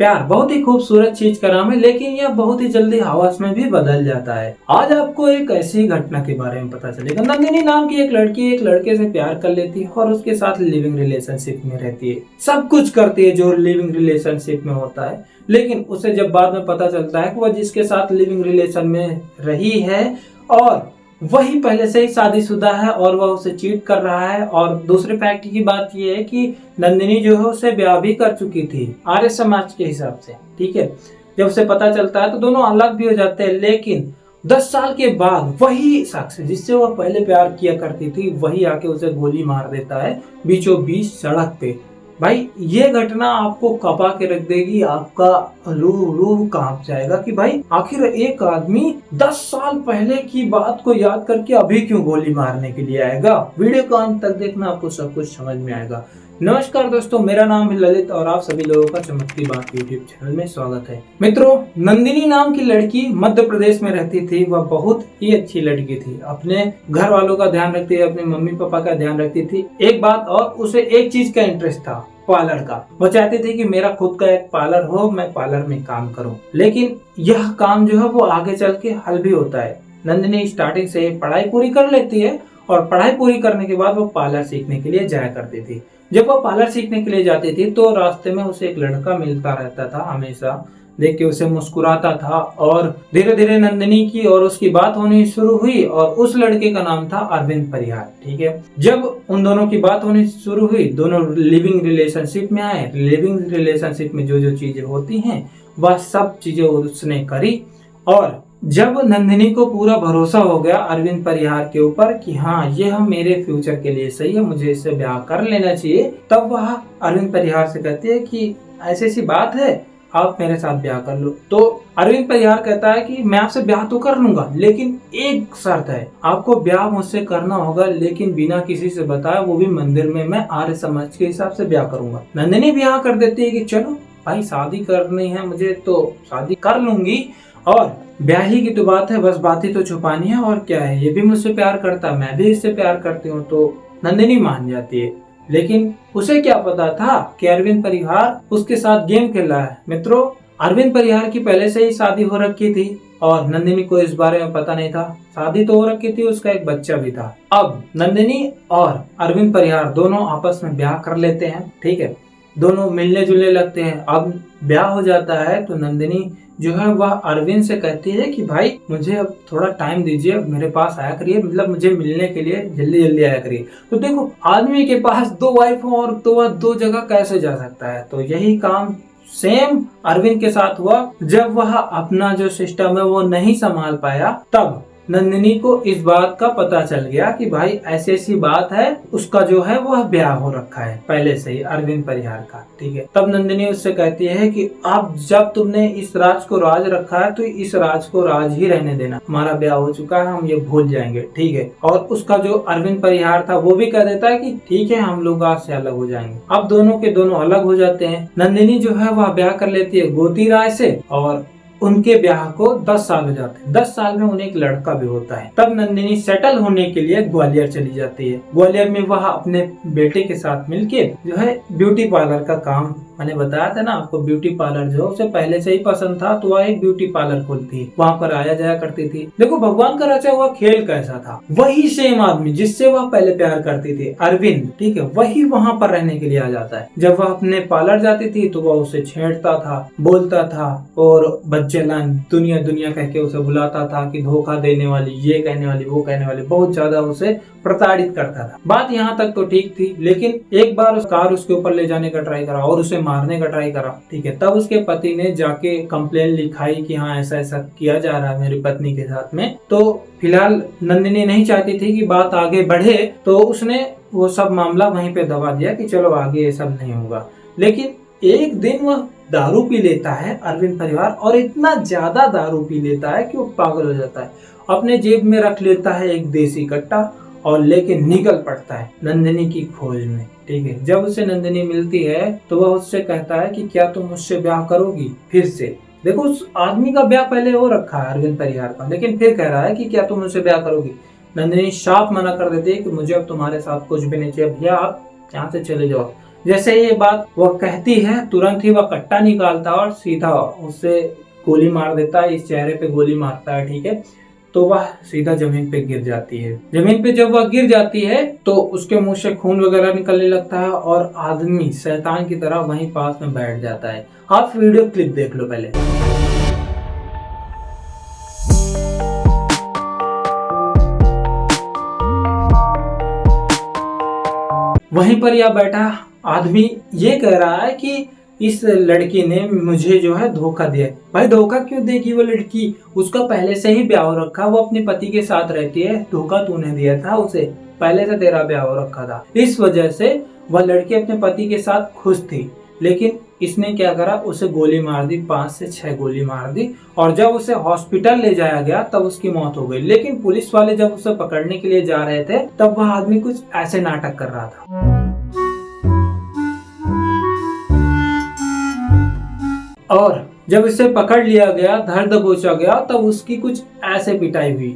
प्यार बहुत ही खूबसूरत चीज का नाम है, लेकिन यह बहुत ही जल्दी हवस में भी बदल जाता है। आज आपको एक ऐसी घटना के बारे में पता चलेगा। नंदिनी नाम की एक लड़की एक लड़के से प्यार कर लेती है और उसके साथ लिविंग रिलेशनशिप में रहती है। सब कुछ करती है जो लिविंग रिलेशनशिप में होता है, लेकिन उसे जब बाद में पता चलता है कि वह जिसके साथ लिविंग रिलेशन में रही है और वही पहले से ही शादीशुदा है और वह उसे चीट कर रहा है। और दूसरे फैक्ट की बात यह है कि नंदिनी जो है उसे ब्याह भी कर चुकी थी आर्य समाज के हिसाब से। ठीक है, जब उसे पता चलता है तो दोनों अलग भी हो जाते हैं, लेकिन 10 साल के बाद वही शख्स जिससे वह पहले प्यार किया करती थी वही आके उसे गोली मार देता है बीचों बीच सड़क पे। भाई ये घटना आपको कपा के रख देगी, आपका रूह रूह कांप जाएगा कि भाई आखिर एक आदमी 10 साल पहले की बात को याद करके अभी क्यों गोली मारने के लिए आएगा। वीडियो को अंत तक देखना, आपको सब कुछ समझ में आएगा। नमस्कार दोस्तों, मेरा नाम है ललित और आप सभी लोगों का चमकती बात यूट्यूब चैनल में स्वागत है। मित्रों, नंदिनी नाम की लड़की मध्य प्रदेश में रहती थी। वह बहुत ही अच्छी लड़की थी, अपने घर वालों का ध्यान रखती थी, अपने मम्मी पापा का ध्यान रखती थी। एक बात और, उसे एक चीज का इंटरेस्ट था, पार्लर का। वो चाहती थी कि मेरा खुद का एक पार्लर हो, मैं पार्लर में काम करूं। लेकिन यह काम जो है वो आगे चल के हल भी होता है। नंदिनी स्टार्टिंग से पढ़ाई पूरी कर लेती है और पढ़ाई पूरी करने के बाद वो पार्लर सीखने के लिए जाया करती थी। जब वो पार्लर सीखने के लिए जाती थी तो रास्ते में उसे एक लड़का मिलता रहता था, हमेशा देख के उसे मुस्कुराता था। और धीरे धीरे नंदिनी की और उसकी बात होनी शुरू हुई और उस लड़के का नाम था अरविंद परिहार। ठीक है, जब उन दोनों की बात होनी शुरू हुई, दोनों लिविंग रिलेशनशिप में आए। लिविंग रिलेशनशिप में जो जो चीजें होती हैं वह सब चीजें उसने करी। और जब नंदिनी को पूरा भरोसा हो गया अरविंद परिहार के ऊपर कि हाँ ये हम मेरे फ्यूचर के लिए सही है, मुझे इससे ब्याह कर लेना चाहिए, तब वह अरविंद परिहार से कहती है कि ऐसी सी बात है, आप मेरे साथ ब्याह कर लो। तो अरविंद परिहार कहता है कि मैं आपसे ब्याह तो कर लूंगा, लेकिन एक शर्त है, आपको ब्याह मुझसे करना होगा, लेकिन बिना किसी से बताए, वो भी मंदिर में। मैं आर्य समाज के हिसाब से ब्याह करूंगा। नंदिनी भी यहाँ कर देती है कि चलो भाई, शादी करनी है मुझे तो शादी कर लूंगी, और ब्याह ही की तो बात है, बस बात ही तो छुपानी है, और क्या है, ये भी मुझसे प्यार करता, मैं भी इससे प्यार करती हूँ। तो नंदिनी मान जाती है। लेकिन उसे क्या पता था कि अरविंद परिहार उसके साथ गेम खेल रहा है। मित्रों, अरविंद परिहार की पहले से ही शादी हो रखी थी और नंदिनी को इस बारे में पता नहीं था। शादी तो हो रखी थी, उसका एक बच्चा भी था। अब नंदिनी और अरविंद परिहार दोनों आपस में ब्याह कर लेते हैं। ठीक है, दोनों मिलने जुलने लगते हैं। अब ब्याह हो जाता है तो नंदिनी जो है वह अरविंद से कहती है कि भाई मुझे अब थोड़ा टाइम दीजिए, मेरे पास आया करिए, मतलब मुझे मिलने के लिए जल्दी जल्दी आया करिए। तो देखो, आदमी के पास 2 वाइफ हो और तो वह 2 जगह कैसे जा सकता है। तो यही काम सेम अरविंद के साथ हुआ। जब वह अपना जो सिस्टम है वो नहीं संभाल पाया, तब नंदिनी को इस बात का पता चल गया कि भाई ऐसी ऐसी बात है, उसका जो है वह ब्याह हो रखा है पहले से ही अरविंद परिहार का। ठीक है, तब नंदिनी उससे कहती है कि अब जब तुमने इस राज को राज रखा है तो इस राज को राज ही रहने देना, हमारा ब्याह हो चुका है, हम ये भूल जाएंगे। ठीक है, और उसका जो अरविंद परिहार था वो भी कह देता है कि ठीक है, हम लोग आज से अलग हो जाएंगे। अब दोनों के दोनों अलग हो जाते हैं। नंदिनी जो है वह ब्याह कर लेती है गोती राय से और उनके ब्याह को 10 साल हो जाते हैं। 10 साल में उन्हें एक लड़का भी होता है। तब नंदिनी सेटल होने के लिए ग्वालियर चली जाती है। ग्वालियर में वह अपने बेटे के साथ मिलके जो है ब्यूटी पार्लर का काम, मैंने बताया था ना आपको, ब्यूटी पार्लर जो उसे पहले से ही पसंद था, तो वह एक ब्यूटी पार्लर खोलती, वहाँ पर आया जाया करती थी। देखो भगवान का रचा हुआ खेल कैसा था। वही सेम आदमी जिससे वह पहले प्यार करती थी, अरविंद, ठीक है, वही वहाँ पर रहने के लिए आ जाता है। जब वह अपने पार्लर जाती थी तो वह उसे छेड़ता था, बोलता था और बच्चेलान दुनिया दुनिया कह के उसे बुलाता था कि धोखा देने वाली, ये कहने वाली, वो कहने वाली, बहुत ज्यादा उसे प्रताड़ित करता था। बात यहाँ तक तो ठीक थी, लेकिन एक बार उस कार उसके ऊपर ले जाने का ट्राई करा और उसे मारने का ट्राई करा। ठीक है, तब उसके पति ने जाके कंप्लेन लिखाई कि हाँ ऐसा ऐसा किया जा रहा है मेरी पत्नी के साथ में। तो फिलहाल नंदिनी नहीं चाहती थी कि बात आगे बढ़े, तो उसने वो सब मामला वहीं पे दबा दिया कि चलो आगे ये सब नहीं होगा। लेकिन एक दिन वह दारू पी लेता है अरविंद परिहार, और इतना ज्यादा दारू पी लेता है कि वो पागल हो जाता है। अपने जेब में रख लेता है एक देसी कट्टा और लेके निकल पड़ता है नंदिनी की खोज में। ठीक है, जब उसे नंदिनी मिलती है तो वह उससे कहता है कि क्या तुम मुझसे ब्याह करोगी फिर से। देखो, उस आदमी का ब्याह पहले हो रखा है अरविंद परिहार का, लेकिन फिर कह रहा है कि क्या तुम मुझसे ब्याह करोगी। नंदिनी साफ मना कर देती है कि मुझे अब तुम्हारे साथ कुछ भी नहीं चाहिए, भैया आप यहाँ से चले जाओ। जैसे ये बात वह कहती है, तुरंत ही वह कट्टा निकालता है और सीधा उससे गोली मार देता है, इस चेहरे पे गोली मारता है, ठीक है। तो वह सीधा जमीन पे गिर जाती है। जमीन पे जब वह गिर जाती है तो उसके मुंह से खून वगैरह निकलने लगता है और आदमी शैतान की तरह वहीं पास में बैठ जाता है। आप वीडियो क्लिप देख लो पहले। वहीं पर यह बैठा आदमी ये कह रहा है कि इस लड़की ने मुझे जो है धोखा दिया। भाई धोखा क्यों देगी वो लड़की? उसका पहले से ही ब्याह हो रखा, वो अपने पति के साथ रहती है। धोखा तूने दिया था उसे, पहले से तेरा ब्याह हो रखा था, इस वजह से वह लड़की अपने पति के साथ खुश थी। लेकिन इसने क्या करा, उसे गोली मार दी, 5 से 6 गोली मार दी। और जब उसे हॉस्पिटल ले जाया गया तब उसकी मौत हो गई। लेकिन पुलिस वाले जब उसे पकड़ने के लिए जा रहे थे तब वह आदमी कुछ ऐसे नाटक कर रहा था। और जब इसे पकड़ लिया गया, धर दबोचा गया, तब उसकी कुछ ऐसे पिटाई हुई।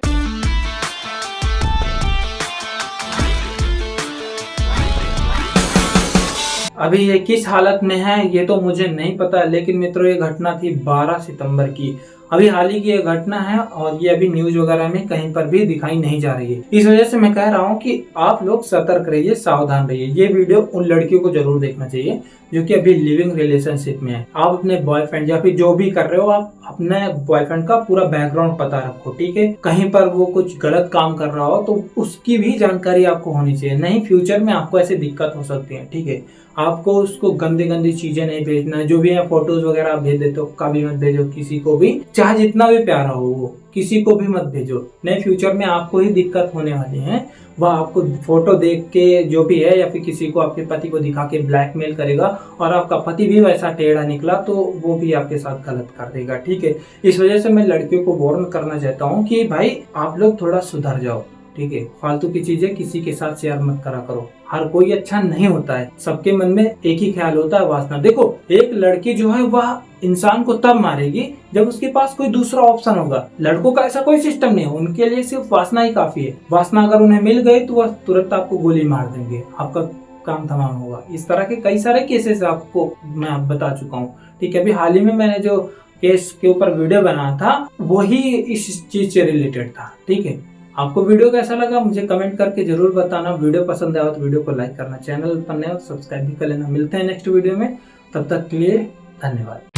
अभी ये किस हालत में है ये तो मुझे नहीं पता, लेकिन मित्रों ये घटना थी 12 सितंबर की। अभी हाल ही की ये घटना है और ये अभी न्यूज वगैरह में कहीं पर भी दिखाई नहीं जा रही है। इस वजह से मैं कह रहा हूँ कि आप लोग सतर्क रहिए, सावधान रहिए। ये वीडियो उन लड़कियों को जरूर देखना चाहिए जो कि अभी लिविंग रिलेशनशिप में है। आप अपने बॉयफ्रेंड या फिर जो भी कर रहे हो, आप अपने बॉयफ्रेंड का पूरा बैकग्राउंड पता रखो, ठीक है। कहीं पर वो कुछ गलत काम कर रहा हो तो उसकी भी जानकारी आपको होनी चाहिए, नहीं फ्यूचर में आपको ऐसी दिक्कत हो सकती है, ठीक है। आपको उसको गंदी गंदी चीजें नहीं भेजना है। जो भी है फोटोज वगैरह आप भेज देते हो, कभी मत भेजो किसी को भी, चाहे जितना भी प्यारा हो वो, किसी को भी मत भेजो, नहीं फ्यूचर में आपको ही दिक्कत होने वाली है। वह आपको फोटो देख के जो भी है या फिर किसी को आपके पति को दिखा के ब्लैकमेल करेगा और आपका पति भी वैसा टेढ़ा निकला तो वो भी आपके साथ गलत कर देगा, ठीक है। इस वजह से मैं लड़कियों को वार्न करना चाहता हूँ कि भाई आप लोग थोड़ा सुधर जाओ, ठीक है। फालतू की चीजें किसी के साथ शेयर मत करा करो। हर कोई अच्छा नहीं होता है, सबके मन में एक ही ख्याल होता है, वासना। देखो एक लड़की जो है वह इंसान को तब मारेगी जब उसके पास कोई दूसरा ऑप्शन होगा। लड़कों का ऐसा कोई सिस्टम नहीं है, उनके लिए सिर्फ वासना ही काफी है। वासना अगर उन्हें मिल गई तो वह तुरंत आपको गोली मार देंगे, आपका काम तमाम होगा। इस तरह के कई सारे केसेस आपको मैं बता चुका हूँ, ठीक है। अभी हाल ही में मैंने जो केस के ऊपर वीडियो बनाया था वही इस चीज से रिलेटेड था, ठीक है। आपको वीडियो कैसा लगा मुझे कमेंट करके जरूर बताना। वीडियो पसंद आया तो वीडियो को लाइक करना, चैनल पर नए हो सब्सक्राइब भी कर लेना। मिलते हैं नेक्स्ट वीडियो में, तब तक के लिए धन्यवाद।